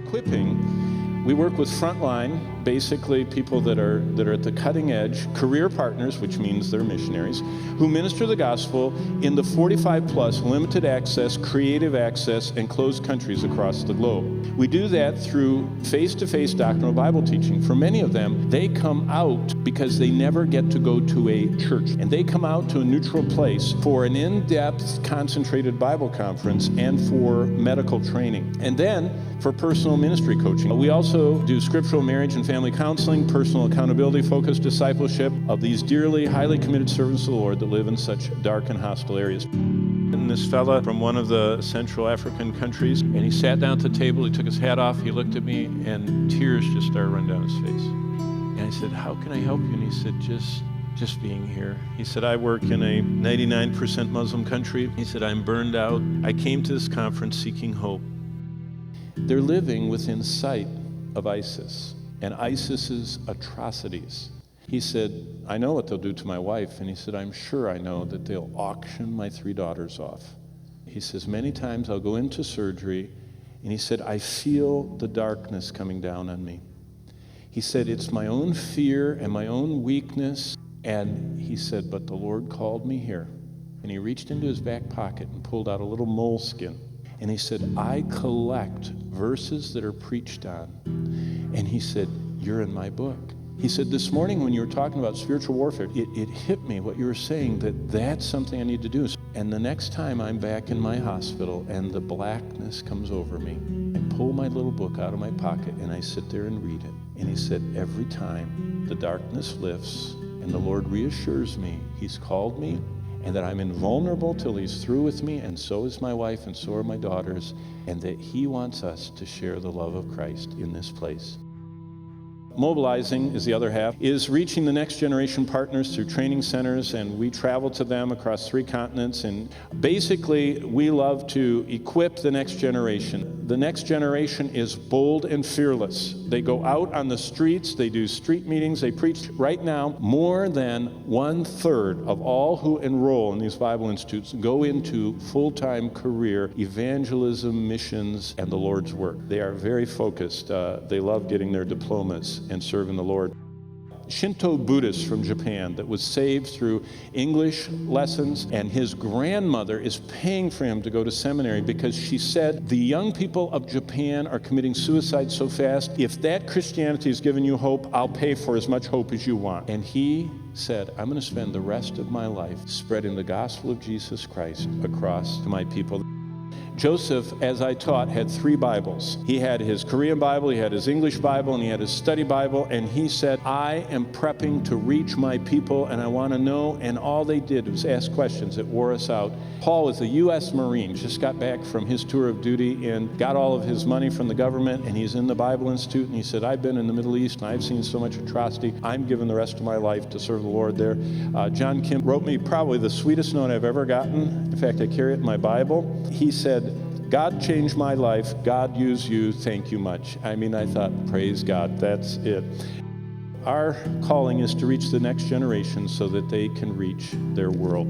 Equipping, we work with frontline, basically people that are at the cutting edge, career partners, which means they're missionaries, who minister the gospel in the 45 plus limited access, creative access, and closed countries across the globe. We do that through face-to-face doctrinal Bible teaching. For many of them, they come out because they never get to go to a church, and they come out to a neutral place for an in-depth, concentrated Bible conference and for medical training. And then for personal ministry coaching. We also do scriptural marriage and family counseling, personal accountability-focused discipleship of these dearly, highly committed servants of the Lord that live in such dark and hostile areas. And this fella from one of the Central African countries, and he sat down at the table, he took his hat off, he looked at me, and tears just started running down his face. And I said, "How can I help you?" And he said, just being here. He said, "I work in a 99% Muslim country." He said, "I'm burned out. I came to this conference seeking hope." They're living within sight of ISIS and ISIS's atrocities. He said, "I know what they'll do to my wife." And he said, "I'm sure I know that they'll auction my 3 daughters off." He says, "Many times I'll go into surgery," and he said, "I feel the darkness coming down on me." He said, "It's my own fear and my own weakness." And he said, "But the Lord called me here." And he reached into his back pocket and pulled out a little moleskin. And he said, "I collect verses that are preached on." And he said, "You're in my book." He said, "This morning when you were talking about spiritual warfare, it hit me what you were saying, that's something I need to do." And the next time I'm back in my hospital and the blackness comes over me, I pull my little book out of my pocket and I sit there and read it. And he said, every time the darkness lifts and the Lord reassures me He's called me, and that I'm invulnerable till He's through with me, and so is my wife, and so are my daughters, and that He wants us to share the love of Christ in this place. Mobilizing is the other half, is reaching the next generation partners through training centers, and we travel to them across 3 continents, and basically we love to equip the next generation. The next generation is bold and fearless. They go out on the streets, they do street meetings, they preach. Right now, more than 1/3 of all who enroll in these Bible institutes go into full-time career evangelism, missions, and the Lord's work. They are very focused. They love getting their diplomas and serving the Lord. Shinto Buddhist from Japan that was saved through English lessons, and his grandmother is paying for him to go to seminary because she said, "The young people of Japan are committing suicide so fast. If that Christianity has given you hope, I'll pay for as much hope as you want." And he said, "I'm going to spend the rest of my life spreading the gospel of Jesus Christ across to my people." Joseph, as I taught, had 3 Bibles. He had his Korean Bible, he had his English Bible, and he had his study Bible, and he said, "I am prepping to reach my people, and I want to know," and all they did was ask questions that wore us out. Paul was a U.S. Marine, just got back from his tour of duty and got all of his money from the government, and he's in the Bible Institute, and he said, "I've been in the Middle East, and I've seen so much atrocity. I'm giving the rest of my life to serve the Lord there." John Kim wrote me probably the sweetest note I've ever gotten. In fact, I carry it in my Bible. He said, "God changed my life. God used you. Thank you much." I mean, I thought, praise God, that's it. Our calling is to reach the next generation so that they can reach their world.